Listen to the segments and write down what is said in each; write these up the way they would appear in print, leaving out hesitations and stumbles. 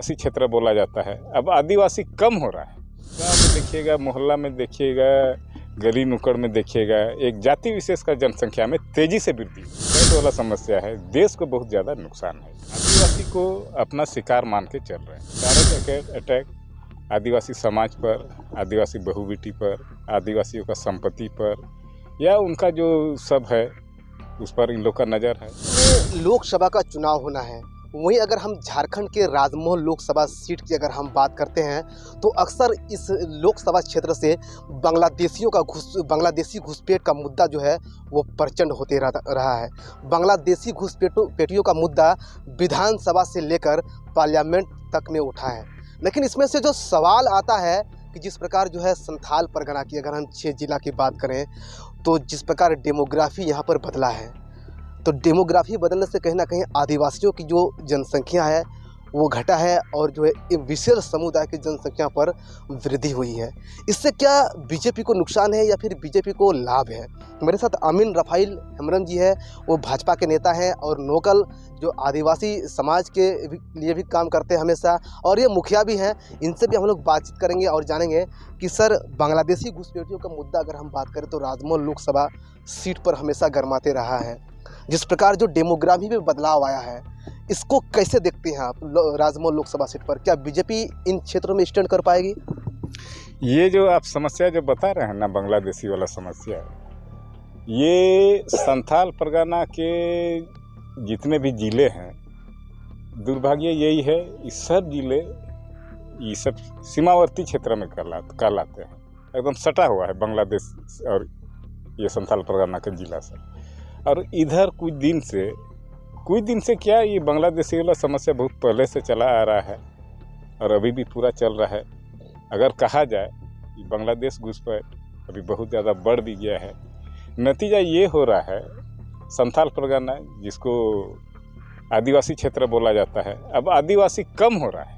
आदिवासी क्षेत्र बोला जाता है। अब आदिवासी कम हो रहा है। गाँव में देखिएगा, मोहल्ला में देखिएगा, गली नुक्कड़ में देखिएगा, एक जाति विशेष का जनसंख्या में तेजी से वृद्धि वाला समस्या है। देश को बहुत ज़्यादा नुकसान है। आदिवासी को अपना शिकार मान के चल रहे हैं। डायरेक्ट अटैक आदिवासी समाज पर, आदिवासी बहु बेटी पर, आदिवासियों का संपत्ति पर, या उनका जो सब है उस पर इन लोग का नज़र है। लोकसभा का चुनाव होना है, वहीं अगर हम झारखंड के राजमहल लोकसभा सीट की अगर हम बात करते हैं तो अक्सर इस लोकसभा क्षेत्र से बांग्लादेशी घुसपैठ का मुद्दा जो है वो प्रचंड होते रहा है। बांग्लादेशी घुसपैठियों का मुद्दा विधानसभा से लेकर पार्लियामेंट तक में उठा है। लेकिन इसमें से जो सवाल आता है कि जिस प्रकार जो है संथाल परगना की अगर हम 6 जिला की बात करें तो जिस प्रकार डेमोग्राफी यहाँ पर बदला है, तो डेमोग्राफी बदलने से कहीं ना कहीं आदिवासियों की जो जनसंख्या है वो घटा है और जो है विशेष समुदाय की जनसंख्या पर वृद्धि हुई है। इससे क्या बीजेपी को नुकसान है या फिर बीजेपी को लाभ है? मेरे साथ अमीन रफ़ाइल हेम्ब्रम जी है, वो भाजपा के नेता हैं और लोकल जो आदिवासी समाज के लिए भी काम करते हैं हमेशा, और ये मुखिया भी हैं। इनसे भी हम लोग बातचीत करेंगे और जानेंगे कि सर बांग्लादेशी घुसपैठियों का मुद्दा अगर हम बात करें तो राजमहल लोकसभा सीट पर हमेशा गरमाते रहा है। जिस प्रकार जो डेमोग्राफी में बदलाव आया है, इसको कैसे देखते हैं आप राजमहल लोकसभा सीट पर? क्या बीजेपी इन क्षेत्रों में स्टैंड कर पाएगी? ये जो आप समस्या जो बता रहे हैं ना, बांग्लादेशी वाला समस्या, ये संथाल परगना के जितने भी ज़िले हैं, दुर्भाग्य यही है, ये सब ज़िले ये सब सीमावर्ती क्षेत्र में कहलाते हैं। एकदम सटा हुआ है बांग्लादेश और ये संथाल परगना के ज़िला से। और इधर कुछ दिन से क्या, ये बांग्लादेशी वाला समस्या बहुत पहले से चला आ रहा है और अभी भी पूरा चल रहा है। अगर कहा जाए कि बांग्लादेश घुसपैठ अभी बहुत ज़्यादा बढ़ भी गया है। नतीजा ये हो रहा है, संथाल परगना जिसको आदिवासी क्षेत्र बोला जाता है, अब आदिवासी कम हो रहा है।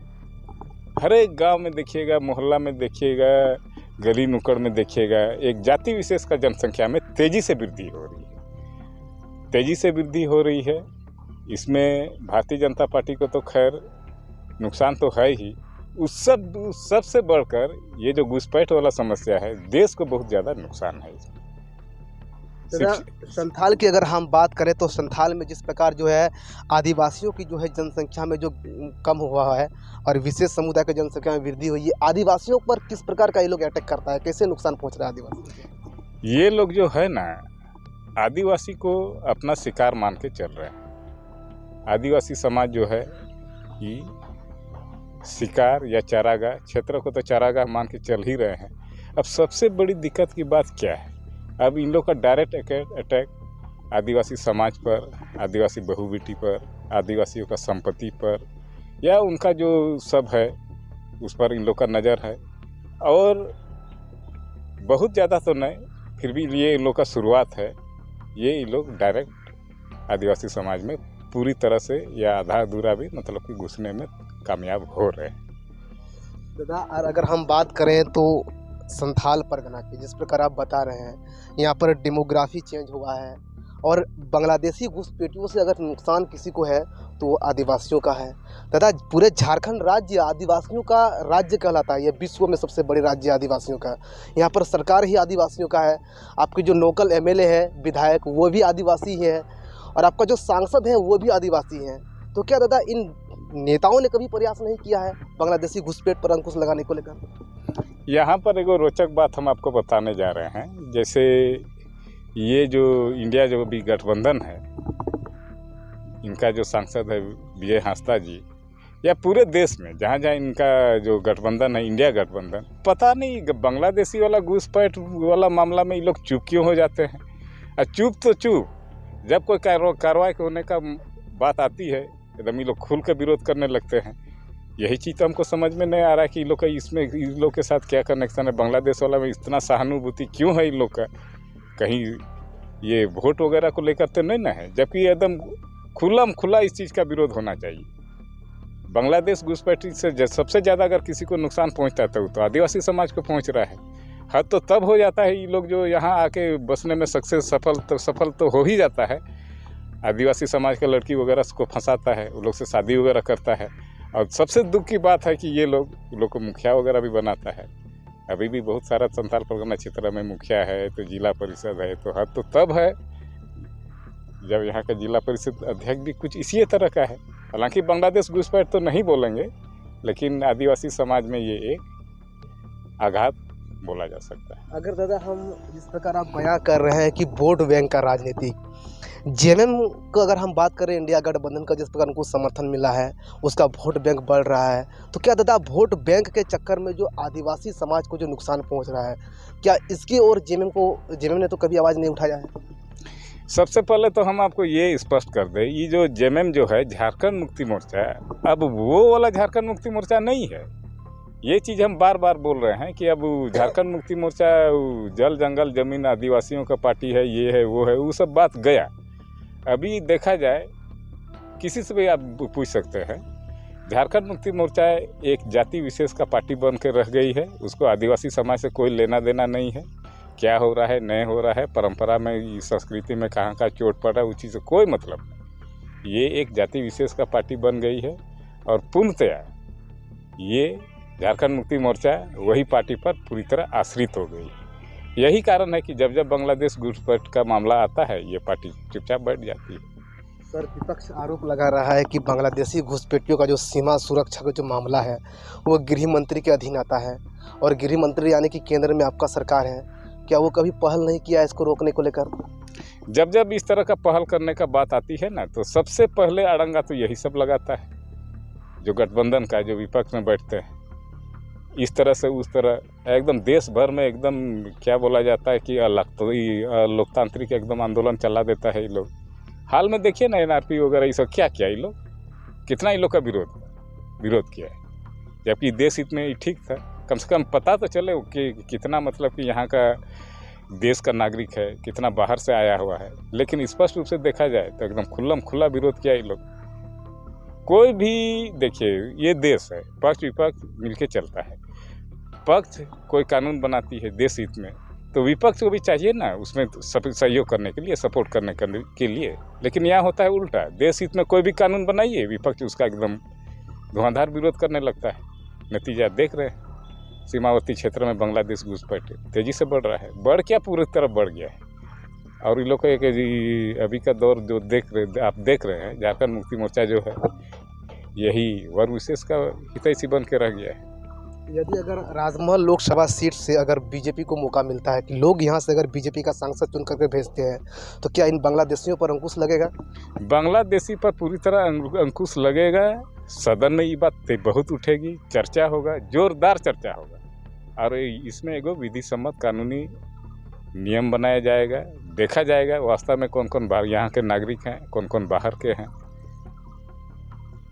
हर एक गाँव में देखिएगा, मोहल्ला में देखिएगा, गली नुक्कड़ में देखिएगा, एक जाति विशेष का जनसंख्या में तेज़ी से वृद्धि हो रही है। इसमें भारतीय जनता पार्टी को तो खैर नुकसान तो है ही, उस सबसे बढ़कर ये जो घुसपैठ वाला समस्या है, देश को बहुत ज़्यादा नुकसान है। संथाल की अगर हम बात करें तो संथाल में जिस प्रकार जो है आदिवासियों की जो है जनसंख्या में जो कम हुआ है और विशेष समुदाय की जनसंख्या में वृद्धि हुई है, आदिवासियों पर किस प्रकार का ये लोग अटैक करता है, कैसे नुकसान पहुँच रहा है आदिवासी? ये लोग जो है ना, आदिवासी को अपना शिकार मान के चल रहे हैं। आदिवासी समाज जो है ये शिकार या चारागाह क्षेत्र को तो चारागाह मान के चल ही रहे हैं। अब सबसे बड़ी दिक्कत की बात क्या है, अब इन लोग का डायरेक्ट अटैक आदिवासी समाज पर, आदिवासी बहु बेटी पर, आदिवासियों का संपत्ति पर, या उनका जो सब है उस पर इन लोग का नज़र है। और बहुत ज़्यादा तो नहीं, फिर भी ये इन लोग का शुरुआत है। ये लोग डायरेक्ट आदिवासी समाज में पूरी तरह से या आधा अधूरा भी मतलब कि घुसने में कामयाब हो रहे हैं। दादा, और अगर हम बात करें तो संथाल परगना की, जिस प्रकार आप बता रहे हैं, यहाँ पर डेमोग्राफी चेंज हुआ है और बांग्लादेशी घुसपैठियों से अगर नुकसान किसी को है तो आदिवासियों का है। दादा, पूरे झारखंड राज्य आदिवासियों का राज्य कहलाता है। यह विश्व में सबसे बड़े राज्य आदिवासियों का। यहाँ पर सरकार ही आदिवासियों का है। आपके जो लोकल एमएलए है, विधायक, वो भी आदिवासी ही है और आपका जो सांसद है वो भी आदिवासी हैं। तो क्या दादा इन नेताओं ने कभी प्रयास नहीं किया है बांग्लादेशी घुसपैठ पर अंकुश लगाने को लेकर? यहाँ पर एक रोचक बात हम आपको बताने जा रहे हैं। जैसे ये जो इंडिया जो भी गठबंधन है, इनका जो सांसद है विजय हांसदा जी, या पूरे देश में जहाँ जहाँ इनका जो गठबंधन है, इंडिया गठबंधन, पता नहीं बांग्लादेशी वाला घुसपैठ वाला मामला में ये लोग चुप क्यों हो जाते हैं। और चुप तो चुप, जब कोई कार्रवाई होने का बात आती है एकदम ये लोग खुल कर विरोध करने लगते हैं। यही चीज़ तो हमको समझ में नहीं आ रहा है कि इन लोग का इसमें इन लोग के साथ क्या कनेक्शन है। बांग्लादेश वाला में इतना सहानुभूति क्यों है इन लोग का? कहीं ये वोट वगैरह को लेकर तो नहीं ना है, जबकि एकदम खुला इस चीज़ का विरोध होना चाहिए। बांग्लादेश घुसपैठी से सबसे ज़्यादा अगर किसी को नुकसान पहुँचता है तो आदिवासी समाज को पहुँच रहा है। हद तो तब हो जाता है, ये लोग जो यहाँ आके बसने में सफल तो हो ही जाता है। आदिवासी समाज के लड़की वगैरह को फंसाता है, उन लोग से शादी वगैरह करता है और सबसे दुख की बात है कि ये लोग को मुखिया वगैरह भी बनाता है। अभी भी बहुत सारा संथाल परगना क्षेत्र में मुखिया है, तो जिला परिषद है, तो हद तो तब है जब यहाँ का जिला परिषद अध्यक्ष भी कुछ इसी तरह का है। हालांकि बांग्लादेश घुसपैठ तो नहीं बोलेंगे, लेकिन आदिवासी समाज में ये एक आघात बोला जा सकता है। अगर दादा हम जिस प्रकार आप बयां कर रहे हैं कि वोट बैंक का राजनीति, जेएमएम को अगर हम बात करें, इंडिया गठबंधन का जिस प्रकार उनको समर्थन मिला है, उसका वोट बैंक बढ़ रहा है, तो क्या दादा वोट बैंक के चक्कर में जो आदिवासी समाज को जो नुकसान पहुंच रहा है, क्या इसकी ओर जेएमएम ने तो कभी आवाज़ नहीं उठाया है? सबसे पहले तो हम आपको ये स्पष्ट कर दें, ये जो जेएमएम जो है झारखंड मुक्ति मोर्चा, अब वो वाला झारखंड मुक्ति मोर्चा नहीं है। ये चीज़ हम बार बार बोल रहे हैं कि अब झारखंड मुक्ति मोर्चा जल जंगल जमीन आदिवासियों का पार्टी है, ये है वो है, वो सब बात गया। अभी देखा जाए, किसी से भी आप पूछ सकते हैं, झारखंड मुक्ति मोर्चा एक जाति विशेष का पार्टी बन के रह गई है। उसको आदिवासी समाज से कोई लेना देना नहीं है। क्या हो रहा है नहीं हो रहा है, परंपरा में संस्कृति में कहाँ का चोट पड़ा, उस चीज़ से कोई मतलब नहीं। ये एक जाति विशेष का पार्टी बन गई है और पूर्णतया ये झारखंड मुक्ति मोर्चा वही पार्टी पर पूरी तरह आश्रित हो गई। यही कारण है कि जब जब बांग्लादेश घुसपैठ का मामला आता है, ये पार्टी चुपचाप बैठ जाती है। सर, विपक्ष आरोप लगा रहा है कि बांग्लादेशी घुसपैठियों का जो सीमा सुरक्षा का जो मामला है वो गृह मंत्री के अधीन आता है, और गृह मंत्री यानी कि केंद्र में आपका सरकार है, क्या वो कभी पहल नहीं किया इसको रोकने को लेकर? जब जब इस तरह का पहल करने का बात आती है ना, तो सबसे पहले अड़ंगा तो यही सब लगाता है, जो गठबंधन का, जो विपक्ष में बैठते हैं। इस तरह से उस तरह एकदम देश भर में एकदम क्या बोला जाता है कि लोकतांत्रिक एकदम आंदोलन चला देता है ये लोग। हाल में देखिए ना, एनआरपी वगैरह ये सब क्या किया ये लोग, कितना इन लोग का विरोध किया है, जबकि देश हित में ठीक था। कम से कम पता तो चले कि कितना, मतलब कि यहाँ का देश का नागरिक है, कितना बाहर से आया हुआ है। लेकिन स्पष्ट रूप से देखा जाए तो एकदम खुला विरोध किया ये लोग। कोई भी देखिए, ये देश है, पक्ष विपक्ष मिलके चलता है। पक्ष कोई कानून बनाती है देश हित में, तो विपक्ष को भी चाहिए ना उसमें सहयोग करने के लिए, सपोर्ट करने के लिए। लेकिन यहाँ होता है उल्टा, देश हित में कोई भी कानून बनाइए, विपक्ष उसका एकदम धुआंधार विरोध करने लगता है। नतीजा देख रहे हैं, सीमावर्ती क्षेत्र में बांग्लादेश घुसपैठ तेजी से बढ़ रहा है, बढ़ क्या पूरी तरफ बढ़ गया है। और इन लोग का एक अभी का दौर जो आप देख रहे हैं, झारखंड मुक्ति मोर्चा जो है, यही वर्ग विशेष का हितैषी बन के रह गया है। यदि अगर राजमहल लोकसभा सीट से अगर बीजेपी को मौका मिलता है कि लोग यहाँ से अगर बीजेपी का सांसद चुन करके भेजते हैं, तो क्या इन बांग्लादेशियों पर अंकुश लगेगा? बांग्लादेशी पर पूरी तरह अंकुश लगेगा। सदन में ये बात बहुत उठेगी, चर्चा होगा, जोरदार चर्चा होगा, और इसमें एगो विधि सम्मत कानूनी नियम बनाया जाएगा। देखा जाएगा वास्तव में कौन कौन यहाँ के नागरिक हैं, कौन कौन बाहर के हैं।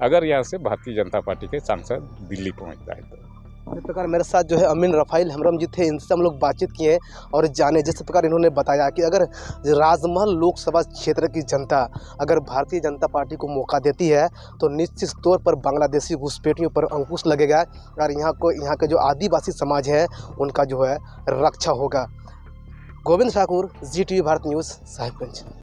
अगर यहाँ से भारतीय जनता पार्टी के सांसद दिल्ली पहुँचता है तो। इस प्रकार मेरे साथ जो है अमीन रफ़ाइल हेम्ब्रम जी थे, इनसे हम लोग बातचीत किए और जाने जिस प्रकार इन्होंने बताया कि अगर राजमहल लोकसभा क्षेत्र की जनता अगर भारतीय जनता पार्टी को मौका देती है, तो निश्चित तौर पर बांग्लादेशी घुसपैठियों पर अंकुश लगेगा और यहाँ के जो आदिवासी समाज है उनका जो है रक्षा होगा। Govind Thakur, ZTV Bharat news, Sahibganj.